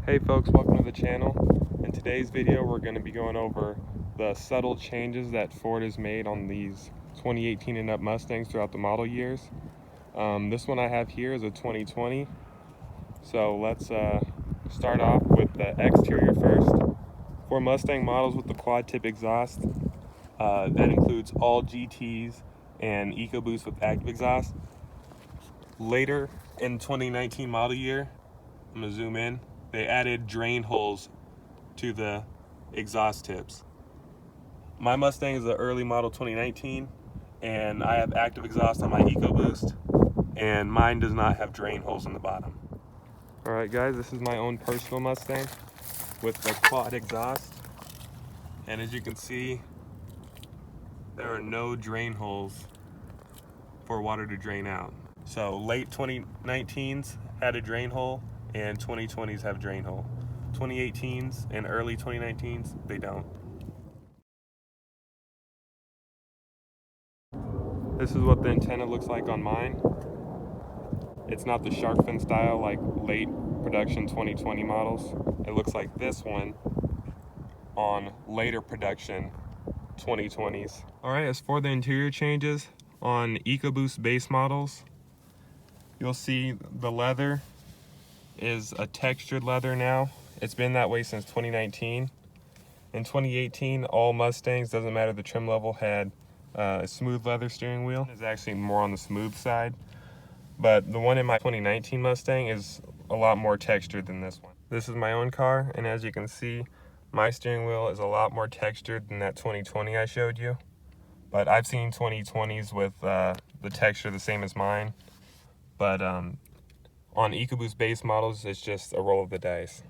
Hey folks, welcome to the channel. In today's video we're going to be going over the subtle changes that Ford has made on these 2018 and up Mustangs throughout the model years. This one I have here is a 2020. So let's start off with the exterior first. For Mustang models with the quad tip exhaust, that includes all GTs and EcoBoost with active exhaust. Later in 2019 model year, I'm going to zoom in, they added drain holes to the exhaust tips. My Mustang is an early model 2019, and I have active exhaust on my EcoBoost, and mine does not have drain holes in the bottom. Alright guys, this is my own personal Mustang with the quad exhaust, and as you can see, there are no drain holes for water to drain out. So late 2019s had a drain hole, and 2020s have drain hole. 2018s and early 2019s, they don't. This is what the antenna looks like on mine. It's not the shark fin style like late production 2020 models. It looks like this one on later production 2020s. Alright, as for the interior changes, on EcoBoost base models, you'll see the leather is a textured leather now. It's been that way since 2019. In 2018, all Mustangs, doesn't matter the trim level, had a smooth leather steering wheel. It's actually more on the smooth side. But the one in my 2019 Mustang is a lot more textured than this one. This is my own car, and as you can see, my steering wheel is a lot more textured than that 2020 I showed you. But I've seen 2020s with the texture the same as mine. But on EcoBoost base models, it's just a roll of the dice.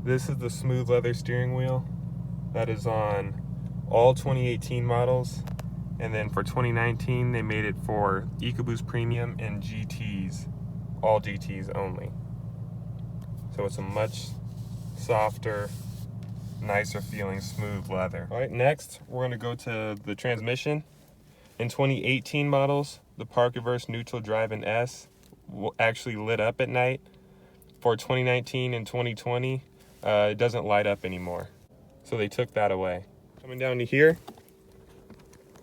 This is the smooth leather steering wheel that is on all 2018 models, and then for 2019 they made it for EcoBoost Premium and GTs, all GTs only. So it's a much softer, nicer feeling smooth leather. All right, next we're going to go to the transmission. In 2018 models, the Park Reverse Neutral Drive and S actually lit up at night. For 2019 and 2020, it doesn't light up anymore. So they took that away. Coming down to here,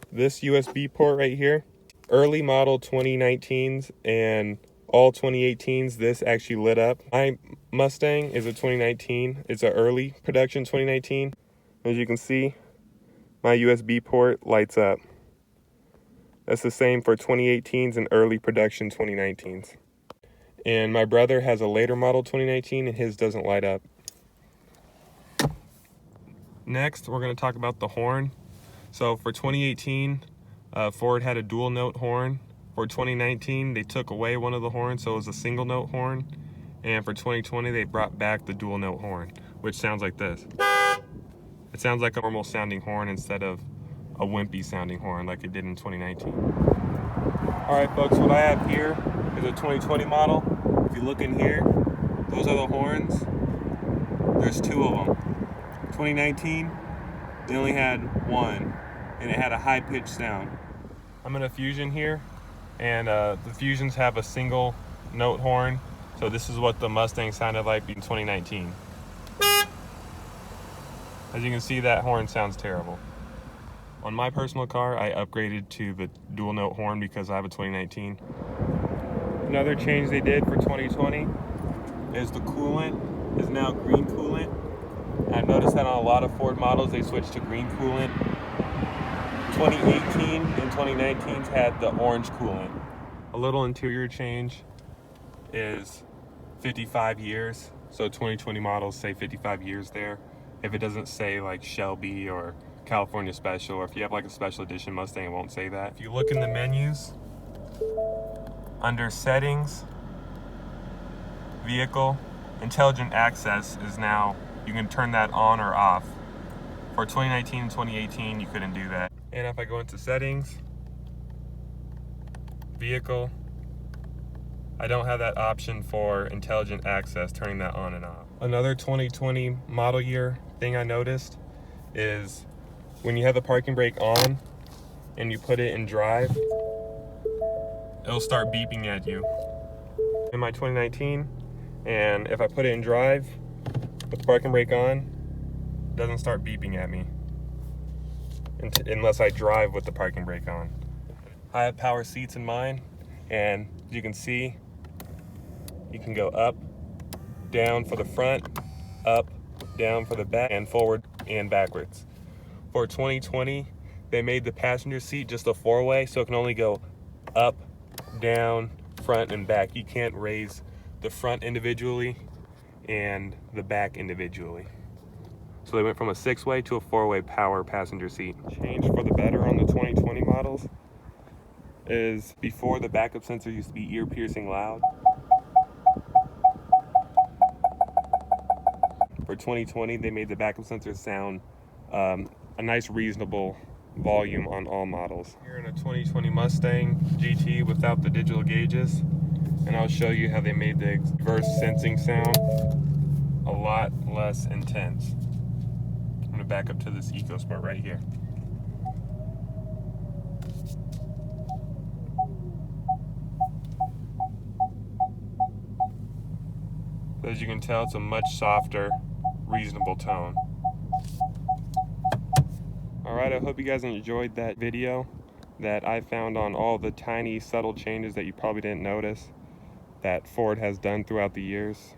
this USB port right here, early model 2019s and all 2018s, this actually lit up. My Mustang is a 2019. It's an early production 2019. As you can see, my USB port lights up. That's the same for 2018s and early production 2019s. And my brother has a later model 2019 and his doesn't light up. Next, we're going to talk about the horn. So for 2018, Ford had a dual note horn. For 2019, they took away one of the horns, so it was a single note horn. And for 2020, they brought back the dual note horn, which sounds like this. It sounds like a normal sounding horn instead of a wimpy sounding horn like it did in 2019. Alright folks, what I have here is a 2020 model. If you look in here, those are the horns. There's two of them. 2019, they only had one, and it had a high-pitched sound. I'm in a Fusion here, and the Fusions have a single note horn, so this is what the Mustang sounded like in 2019. As you can see, that horn sounds terrible. On my personal car, I upgraded to the dual note horn because I have a 2019. Another change they did for 2020 is the coolant is now green coolant. I've noticed that on a lot of Ford models, they switched to green coolant. 2018 and 2019s had the orange coolant. A little interior change is 55 years. So 2020 models say 55 years there. If it doesn't say like Shelby or California Special, or if you have like a special edition Mustang, it won't say that. If you look in the menus, under settings, vehicle, intelligent access is now, you can turn that on or off. For 2019 and 2018, you couldn't do that. And if I go into settings, vehicle, I don't have that option for intelligent access, turning that on and off. Another 2020 model year thing I noticed is when you have the parking brake on and you put it in drive, it'll start beeping at you. In my 2019, and if I put it in drive, With the parking brake on, it doesn't start beeping at me unless I drive with the parking brake on. I have power seats in mine, and you can see you can go up, down for the front, up, down for the back, and forward and backwards. For 2020, they made the passenger seat just a 4-way, so it can only go up, down, front, and back. You can't raise the front individually and the back individually. So they went from a 6-way to a 4-way power passenger seat. Change for the better on the 2020 models is before the backup sensor used to be ear-piercing loud. For 2020, they made the backup sensor sound a nice reasonable volume on all models. Here in a 2020 Mustang GT without the digital gauges, and I'll show you how they made the reverse sensing sound a lot less intense. I'm gonna back up to this EcoSport right here. As you can tell, it's a much softer, reasonable tone. Alright, I hope you guys enjoyed that video that I found on all the tiny, subtle changes that you probably didn't notice that Ford has done throughout the years,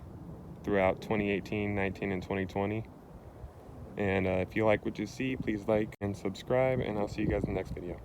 throughout 2018, 19, and 2020. And if you like what you see, please like and subscribe, and I'll see you guys in the next video.